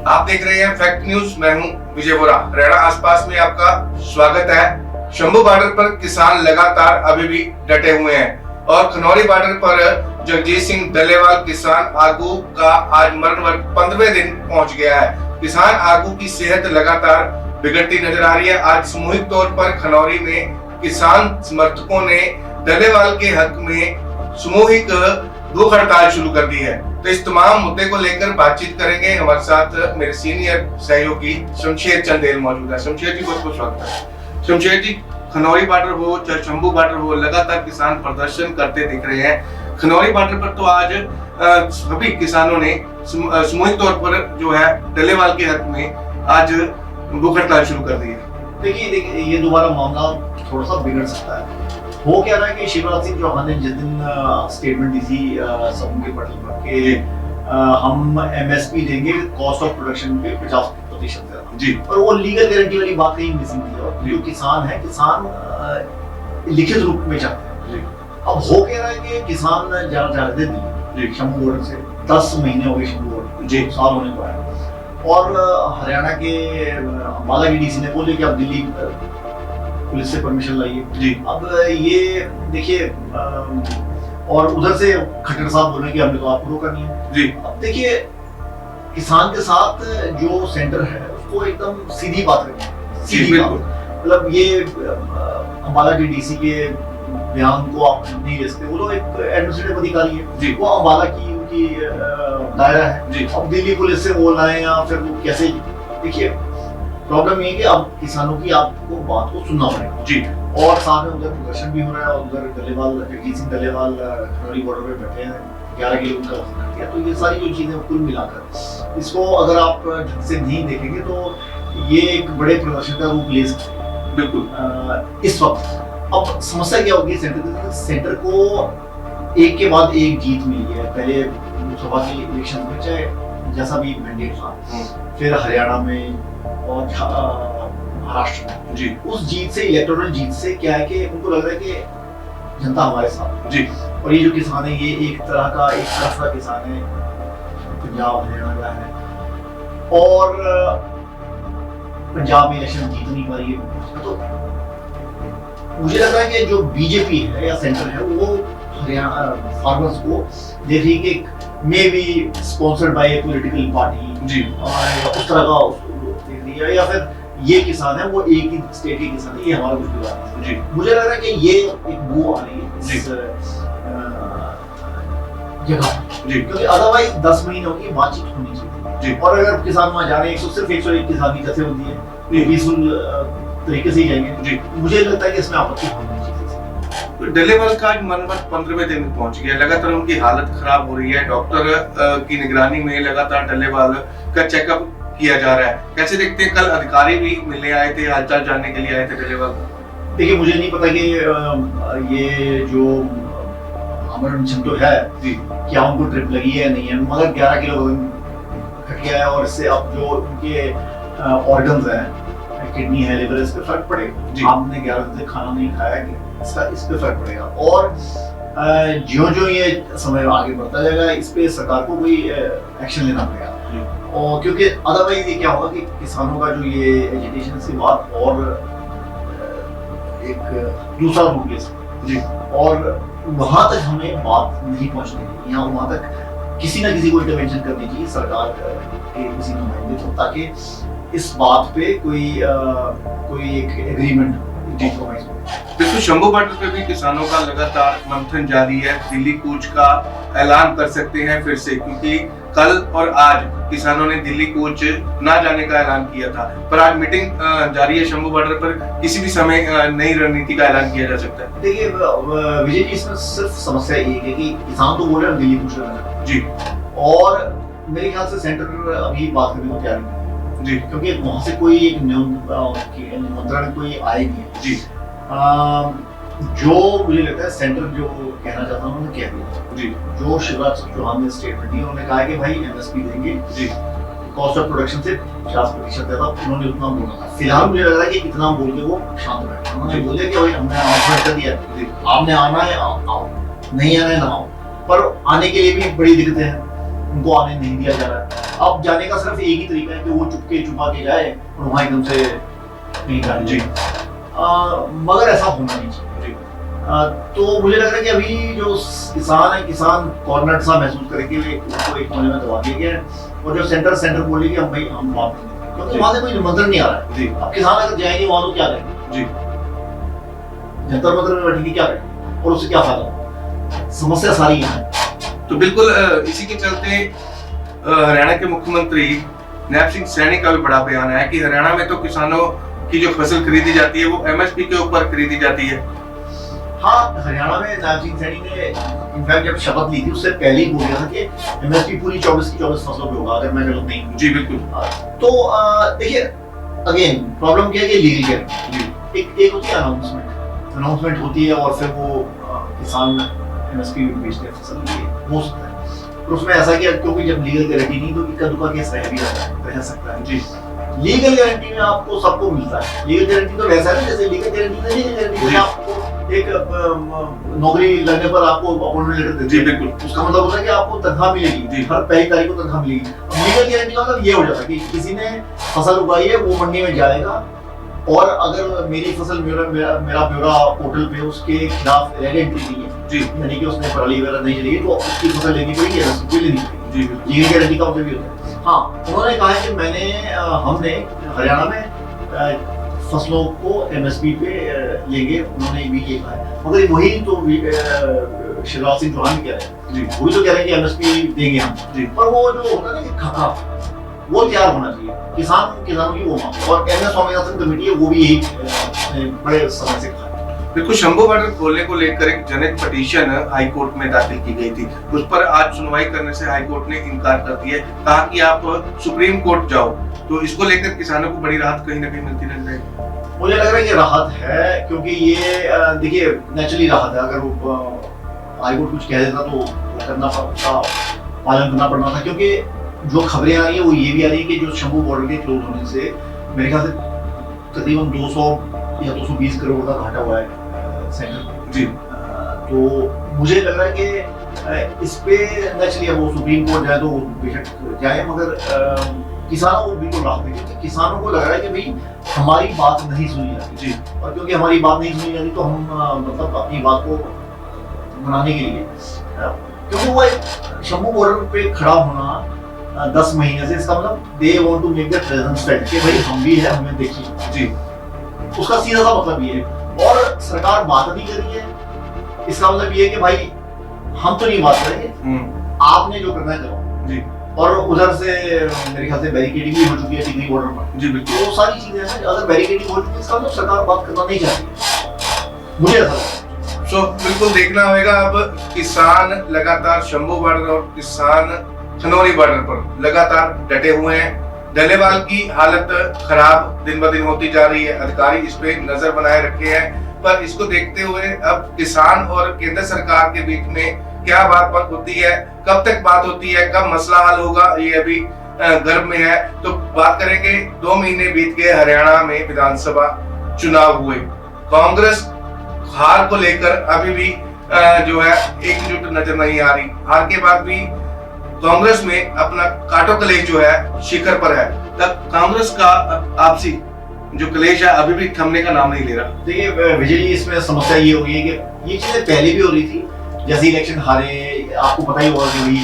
आप देख रहे हैं फैक्ट न्यूज। मैं हूं विजय बोरा। हरियाणा आसपास में आपका स्वागत है। शंभू बॉर्डर पर किसान लगातार अभी भी डटे हुए हैं और खनौरी बॉर्डर पर जगजीत सिंह डल्लेवाल किसान आगू का आज मरण वर्ग 15वें दिन पहुंच गया है। किसान आगू की सेहत लगातार बिगड़ती नजर आ रही है। आज सामूहिक तौर पर खनौरी में किसान समर्थकों ने डल्लेवाल के हक में सामूहिक भूख हड़ताल शुरू कर दी है। तो इस तमाम मुद्दे को लेकर बातचीत करेंगे। हमारे साथ मेरे सीनियर सहयोगी शमशेर चंदेल मौजूद है। शमशेर जी, बहुत बहुत स्वागत है। शमशेर जी, खनौरी बॉर्डर हो चाहे शंभू बॉर्डर हो, लगातार किसान प्रदर्शन करते दिख रहे हैं। खनौरी बॉर्डर पर तो आज सभी किसानों ने सामूहिक तौर पर जो है डल्लेवाल के हक में आज भूख हड़ताल शुरू कर दी है। देखिए ये दोबारा मामला थोड़ा सा बिगड़ सकता है। हो क्या रहा है कि शिवराज सिंह चौहान ने जिस दिन स्टेटमेंट दी थी समूह के पटल पर कि हम एमएसपी देंगे कॉस्ट ऑफ प्रोडक्शन पे 50% ज्यादा जी, और वो लीगल गारंटी वाली बात कहीं मिसिंग थी। और जो किसान है, किसान लिखित रूप में चाहते हैं। अब हो क्या रहा है कि किसान ज्यादा दिल्ली शंभू बॉर्डर से 10 महीने हो गए, शंभू बॉर्डर जी साल होने को आया। और हरियाणा के अम्बाला की डीसी ने बोले कि अब दिल्ली पुलिस से परमिशन लाइए जी। अब ये देखिए और उधर से खट्टर साहब बोल रहे हैं कि हमने तो आपको रोका नहीं है जी। अब देखिए किसान के साथ जो सेंटर है उसको एकदम सीधी बात करनी, सीधी बात। मतलब ये अम्बाला के डीसी के बयान को आप नहीं ले सकते। वो तो एक एडमिनिस्ट्रेटिव अधिकारी है जी, वो अम्बाला की उनकी दायरा है जी। अब दिल्ली पुलिस से बोलना है या फिर वो कैसे, देखिए प्रॉब्लम ये है कि अब किसानों की आपको बात को सुनना पड़ेगा जी। और साथ में उधर प्रदर्शन भी हो रहा है और उधर डल्लेवाल जगजीत सिंह डल्लेवाल खनौरी बॉर्डर पे बैठे हैं, 11 किलो उनका वजन कर दिया। तो ये सारी जो चीजें कुल मिलाकर इसको अगर आप ढंग से नहीं देखेंगे तो ये एक बड़े प्रदर्शन का रूप ले सकते हैं बिल्कुल इस वक्त। अब समस्या क्या होगी, सेंटर को एक के बाद एक जीत मिली है। पहले लोकसभा के इलेक्शन में चाहे जैसा भी मैंडेट था, फिर हरियाणा में और महाराष्ट्र में जी। उस जीत से, इलेक्टोरल जीत से क्या है कि उनको लग रहा है कि जनता हमारे साथ जी। और ये जो किसान है ये एक तरह का एक तरफ का किसान है, पंजाब हरियाणा का है और पंजाब में इलेक्शन जीत नहीं पा रही है। तो मुझे लग रहा है कि जो बीजेपी है या सेंटर है वो हरियाणा फार्मर्स को देख रही है कि maybe sponsored by a political party जी, और उस तरह का देख रही है, या फिर ये किसान है वो एक ही स्टेट के किसान है, ये हमारा कुछ बिगाड़ नहीं जी। मुझे लग रहा है कि ये एक बू आ रही है इस जगह जी, क्योंकि अदरवाइज 10 महीने होगी बातचीत होनी चाहिए जी। और अगर किसान वहां जा रहे हैं सिर्फ 101 किसान की जैसे होती है पीसफुल तरीके से ही जाएंगे जी। मुझे लगता है कि इसमें आपत्ति होनी चाहिए। डल्लेवाल का आज मरण वर्ग 15वें दिन पहुंच गया। लगातार उनकी हालत खराब हो रही है। डॉक्टर की निगरानी में लगातार डल्लेवाल का चेकअप किया जा रहा है। कैसे देखते हैं, कल अधिकारी भी मिलने आए थे, हालचाल जानने के लिए आए थे डल्लेवाल। देखिए मुझे नहीं पता कि ये जो अमर तो है जी, क्या उनको ट्रिप लगी है नहीं है, मगर 11 किलो वजन घट गया है और इससे अब जो उनके ऑर्गन्स हैं, किडनी है, लिवर, इस पे फर्क पड़ेगा। आपने 11 दिन से खाना नहीं खाया कि इस पे फर्क पड़ेगा। और जो ये समय आगे बढ़ता जाएगा इस पे सरकार को कोई एक्शन लेना पड़ेगा। और क्योंकि अदरवाइज ये क्या होगा कि किसानों का जो ये एजिटेशन से बात और एक दूसरा रूप ले सकते जी। और वहां तक हमें बात नहीं पहुंचनी चाहिए, यहाँ वहां तक किसी ना किसी को इंटरवेंशन करनी चाहिए सरकार के किसी नुमाइंदे को, ताकि इस बात पे कोई एक एग्रीमेंट बिल्कुल। शंभू बॉर्डर पे भी किसानों का लगातार मंथन जारी है। दिल्ली कूच का ऐलान कर सकते हैं फिर से, क्योंकि कल और आज किसानों ने दिल्ली कूच ना जाने का ऐलान किया था। पर आज मीटिंग जारी है शंभू बॉर्डर पर, किसी भी समय नई रणनीति का ऐलान किया जा सकता है। देखिए विजय जी, इसमें सिर्फ समस्या एक है कि किसान तो बोल रहे हैं दिल्ली कूच करना जी, और मेरे ख्याल से सेंटर अभी बात करने को तैयार नहीं जी, क्योंकि वहां से कोई एक निमंत्रण कोई आए नहीं जी। जो मुझे लगता है सेंटर जो कहना चाहता हूँ उन्होंने कह दिया जी। जो शिवराज सिंह चौहान ने स्टेटमेंट दी, उन्होंने कहा कि भाई एमएसपी देंगे जी, कॉस्ट ऑफ प्रोडक्शन से 50% ज्यादा, उन्होंने उतना बोला था। फिलहाल मुझे लग रहा है कि इतना बोल के वो शांत बैठे। उन्होंने बोले कि भाई हमने ऑफर कर दिया, आपने आना है आओ, नहीं आना है ना आओ। पर आने के लिए भी बड़ी दिक्कतें हैं, उनको आने नहीं दिया जा रहा है। अब जाने का सिर्फ एक ही तरीका है कि वो चुपके छुपा के जाए और वहाँ एकदम से नहीं जाए। जी। मगर ऐसा होना नहीं चाहिए। तो मुझे लग रहा है कि अभी जो किसान है, किसान कॉर्नर सा महसूस करके उसको एक कोने में दबा दिया गया है, और जो सेंटर बोले कि हम भाई हम वापस नहीं, क्योंकि वहाँ से कोई निमंत्रण नहीं आ रहा है। जी। अब किसान अगर जाएंगे वहाँ तो क्या करेंगे? जी। जंतर मंतर में बैठेंगे क्या करेंगे और उससे क्या फायदा होगा? समस्या सारी है। तो बिल्कुल इसी के चलते हरियाणा के मुख्यमंत्री नैब सिंह सैनी का भी बड़ा बयान है कि हरियाणा में तो किसानों की जो फसल खरीदी जाती है वो एमएसपी के ऊपर खरीदी जाती है। हाँ, हरियाणा में नैब सिंह सैनी ने इनफैक्ट जब शपथ ली थी उससे पहले ही बोल दिया था कि एमएसपी पूरी 24 की 24 फसलों पे होगा, अगर मैं गलत नहीं हूँ। जी बिल्कुल। तो देखिए अगेन प्रॉब्लम क्या है कि लीगल गारंटी, एक होती है अनाउंसमेंट होती है और फिर वो किसान एमएसपी बेचते हैं फसल लिए हो सकता है, और उसमें ऐसा कि क्योंकि जब लीगल गारंटी नहीं तो इक्का दुक्का केस रह सकता है। जी। लीगल गारंटी में आपको सबको मिलता है। लीगल गारंटी तो वैसा है जैसे लीगल गारंटी में आपको एक नौकरी लगने पर आपको अपॉइंटमेंट लेटर देते जी हैं। बिल्कुल। उसका मतलब होता है कि आपको तनख्वाह मिलेगी, हर पहली तारीख को तनख्वाह मिलेगी। लीगल गारंटी का मतलब ये हो जाता है कि किसी ने फसल उगाई है, वो मंडी में जाएगा और अगर मेरी फसल मेरा ब्यौरा पोर्टल पे उसके खिलाफ रेड एंट्री नहीं है, जी, यानी कि उसने पराली वगैरह नहीं चली तो उसकी फसल लेनी पड़ेगी, एमएसपी लेनी पड़ेगी। जी। लीगल गारंटी का मतलब ये होता है। हाँ, उन्होंने कहा है कि हमने हरियाणा में फसलों को एमएसपी पे लेंगे, उन्होंने भी ये कहा है। मगर वही तो शिवराज सिंह चौहान कह रहे हैं जी, वही तो कह रहे हैं कि एमएसपी देंगे हम जी। पर वो जो होता है ना कि खका वो तैयार होना चाहिए, किसानों की वो मांग, और एमएस स्वामीनाथन कमेटी है वो भी यही बड़े समय से कहा। देखो, शंभू बॉर्डर खोलने को लेकर एक जनहित पिटीशन हाई कोर्ट में दाखिल की गई थी, उस पर आज सुनवाई करने से हाई कोर्ट ने इनकार कर दिया, कहा कि आप सुप्रीम कोर्ट जाओ। तो इसको लेकर किसानों को बड़ी राहत कहीं ना कहीं मिलती लग रही है। मुझे लग रहा है कि राहत है, क्योंकि ये देखिए नेचुरली राहत है। अगर वो हाई कोर्ट कुछ कह देता तो करना पड़ता, पालन करना पड़ना था, क्योंकि जो खबरें आ रही है वो ये भी आ रही है कि जो शंभू बॉर्डर के क्लोज होने से मेरे ख्याल से तकरीबन 200 या 220 करोड़ का घाटा हुआ है सेंटर जी। तो मुझे लग रहा है कि इस पे नेचुरली वो सुप्रीम कोर्ट जाए तो बेशक जाए, मगर किसानों को बिल्कुल राहत है, क्योंकि किसानों को लग रहा है कि भाई हमारी बात नहीं सुनी जाती जी, और क्योंकि हमारी बात नहीं सुनी जाती तो हम मतलब अपनी बात को मनाने के लिए, क्योंकि वो एक शंभू बॉर्डर पे खड़ा होना 10 महीने से, इसका मतलब they want to make the presence felt कि भाई हम भी है, हमें देखिए जी। उसका सीधा सा मतलब ये है। और सरकार बात नहीं कर रही है, इसका मतलब ये है कि भाई हम तो नहीं बात करेंगे, आपने जो करना है करो जी। और उधर से मेरे ख्याल से बैरिकेडिंग भी हो चुकी है टिकरी बॉर्डर पर। जी बिल्कुल। तो सारी चीजें हैं, अगर बैरिकेडिंग हो चुकी है इसका मतलब सरकार बात करना नहीं चाहती, मुझे ऐसा लगता है। सो बिल्कुल देखना होगा अब किसान लगातार शंभू बॉर्डर और किसान खनौरी बॉर्डर पर लगातार डटे हुए हैं। डलेवाल की हालत खराब दिन ब दिन होती जा रही है, अधिकारी इस पे नजर बनाए रखे हैं, पर इसको देखते हुए अब किसान और केंद्र सरकार के बीच में क्या बात होती है, कब तक बात होती है, कब मसला हल होगा, ये अभी गर्भ में है। तो बात करेंगे, 2 महीने बीत गए, हरियाणा में विधानसभा चुनाव हुए, कांग्रेस हार को लेकर अभी भी जो है एकजुट नजर नहीं आ रही। हार के बाद भी कांग्रेस में अपना काटो कलेश जो है शिखर पर है, तब कांग्रेस का आपसी जो कलेश है अभी भी थमने का नाम नहीं ले रहा। देखिए विजय जी, इसमें समस्या ये हो गई है कि ये चीजें पहले भी हो रही थी, जैसे इलेक्शन हारे आपको पता ही होगा कि भाई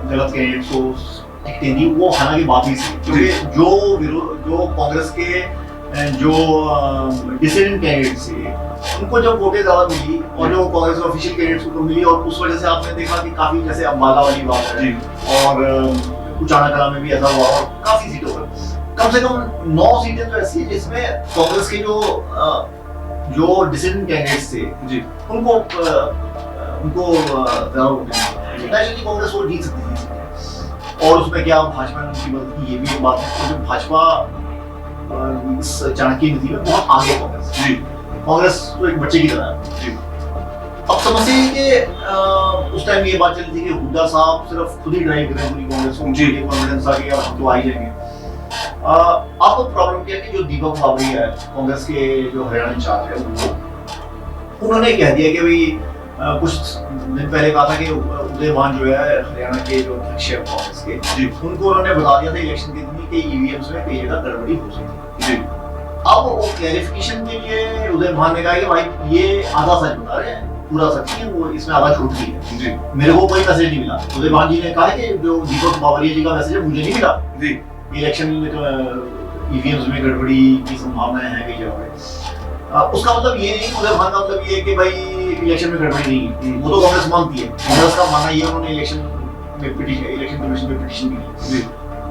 गलत कैंडिडेट को टिकटें दी, वो हालांकि बात ही थी, क्योंकि जो कांग्रेस के जो डिसिडेंट कैंडिडेट थे उनको जब वोटें ज्यादा मिली और जो कांग्रेस ऑफिशियल कैंडिडेट्स को मिली, और उस वजह से आपने देखा कि काफी जैसे अम्बाला वाली बात है और कुचाना कला में भी ऐसा हुआ, और काफी सीटों पर कम से कम 9 सीटें तो ऐसी है जिसमें कांग्रेस के जो डिसिडेंट कैंडिडेट्स थे जी, उनको नेशनली कांग्रेस वो जीत सकती थी। और उसमें क्या भाजपा ने उनकी मदद की, ये भी एक बात है, तो भाजपा इस चाणक्य नीति में बहुत आगे कांग्रेस तो एक बच्चे की तरह है जी। अब समझिए कि उस टाइम ये बात चली थी कि हुड्डा साहब सिर्फ खुद ही ड्राइव करें पूरी कांग्रेस को, जी, कॉन्फिडेंस आ गया, हम तो आ ही जाएंगे। अब प्रॉब्लम क्या है कि जो दीपक बाबरी है कांग्रेस के जो हरियाणा इंचार्ज है, उन्होंने कह दिया कि भाई कुछ दिन पहले कहा था कि उदय भान जो है हरियाणा के जो अध्यक्ष है कांग्रेस के जी उनको उन्होंने बता दिया था इलेक्शन के दिन कि ईवीएम्स में कई जगह गड़बड़ी हो सकती है। जी अब वो क्लैरिफिकेशन के लिए उदय भान ने कहा कि भाई ये आधा सच बता रहे हैं, पूरा सच नहीं है, वो इसमें आधा झूठ भी है। जी मेरे को कोई मैसेज नहीं मिला। उदय भान जी ने कहा कि जो दीपक बावरिया जी का मैसेज है मुझे नहीं मिला। जी इलेक्शन ईवीएम्स में गड़बड़ी की संभावनाएं हैं कई जगह पे। उसका मतलब ये नहीं, उदय भान का मतलब ये है कि भाई इलेक्शन में गड़बड़ी नहीं है, वो तो कांग्रेस मानती है। कांग्रेस का मानना ये, उन्होंने इलेक्शन कमीशन में पिटीशन की जी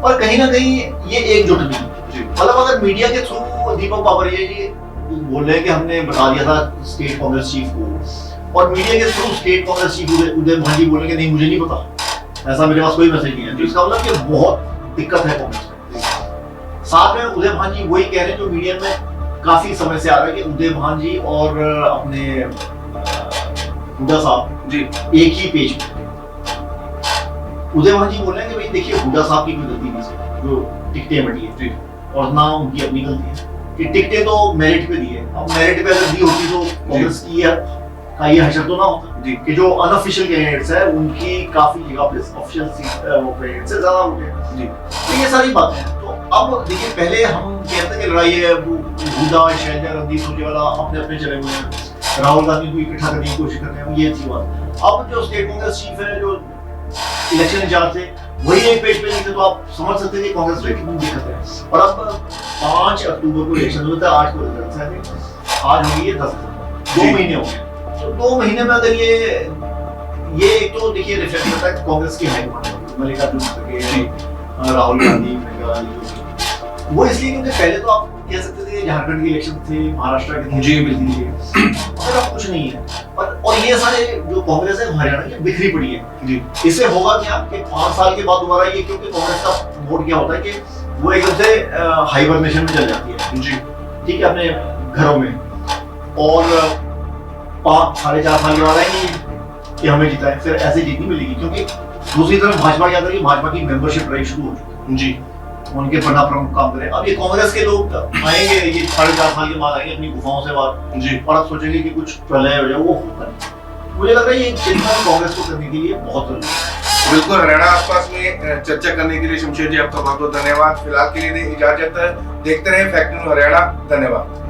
और कहीं ना कहीं ये एकजुट नहीं है। जी मतलब अगर मीडिया के थ्रू दीपक बावरिया जी बोल रहे हैं कि हमने बता दिया था स्टेट कांग्रेस चीफ को, और मीडिया के थ्रू स्टेट कांग्रेस चीफ उदय भान जी बोलेंगे नहीं मुझे नहीं पता, ऐसा मेरे पास कोई मैसेज नहीं है, तो इसका मतलब कि बहुत दिक्कत है कांग्रेस में। साथ में उदय भान जी वही कह रहे हैं जो मीडिया में काफी समय से आ रहा है कि उदय भान जी और अपने हुड्डा साहब जी एक ही पेज पे। उदय भान जी बोल रहे हैं कि भाई देखिए हुड्डा साहब की कोई गलती नहीं है, जो टिकटें बटी है जी और ना उनकी अपनी गलती है कि टिकटें तो मेरिट पे दी है। अब मेरिट पे अगर दी होती तो कांग्रेस की का ये हशर तो ना होता जी कि जो अनऑफिशियल कैंडिडेट्स है उनकी काफी जगह पे ऑफिशियल कैंडिडेट से ज्यादा वोट है। जी तो ये सारी बातें हैं। तो अब देखिए पहले हम कहते हैं कि लड़ाई है, हुड्डा शैलजा रणदीप सुरजेवाला अपने अपने चले हुए हैं, राहुल गांधी को इकट्ठा करने की कोशिश कर रहे हैं, ये अच्छी बात। अब जो स्टेट कांग्रेस चीफ है, जो इलेक्शन इंचार्ज थे, वही एक पेज पे नहीं थे, तो आप समझ सकते हैं कि कांग्रेस में कितनी दिक्कत है। और अब 5 अक्टूबर को इलेक्शन हुआ था, आज को रिजल्ट है, आज हो गई है 10 अक्टूबर, 2 महीने हो गए। तो 2 महीने में अगर ये एक तो देखिए रिफ्लेक्ट करता है कांग्रेस की हाईकमांड, मल्लिकार्जुन खड़गे, राहुल गांधी, प्रियंका गांधी, वो इसलिए क्योंकि पहले तो आप कह सकते थे झारखंड के इलेक्शन थे, महाराष्ट्र के थे, जी, बिल्कुल थे, और अब कुछ नहीं है। और ये सारे जो कांग्रेस है हरियाणा की बिखरी पड़ी है। जी इससे होगा क्या कि 5 साल के बाद दोबारा ये, क्योंकि कांग्रेस का वोट क्या होता है कि वो एकदम से हाइबरनेशन में चल जाती है, जी ठीक है, अपने घरों में, और 5-4.5 साल के बाद आएंगे कि हमें जीता है, फिर ऐसे जीत नहीं मिलेगी। क्योंकि दूसरी तरफ भाजपा क्या करेगी, भाजपा की मेंबरशिप ड्राइव शुरू हो चुकी है, जी उनके बड़ा प्रमुख काम करें। अब ये कांग्रेस के लोग आएंगे, ये 4.5 साल के बाद आएंगे अपनी गुफाओं से बाहर, जी और अब सोचेंगे कि कुछ प्रलय हो जाए, वो होता नहीं। मुझे लग रहा है ये चिंता कांग्रेस को करने के लिए बहुत जरूरी है। बिल्कुल, हरियाणा आसपास में चर्चा करने के लिए शमशेर जी आपका बहुत बहुत धन्यवाद। फिलहाल के लिए इजाजत, देखते रहे फैक्ट न्यूज़ हरियाणा। धन्यवाद।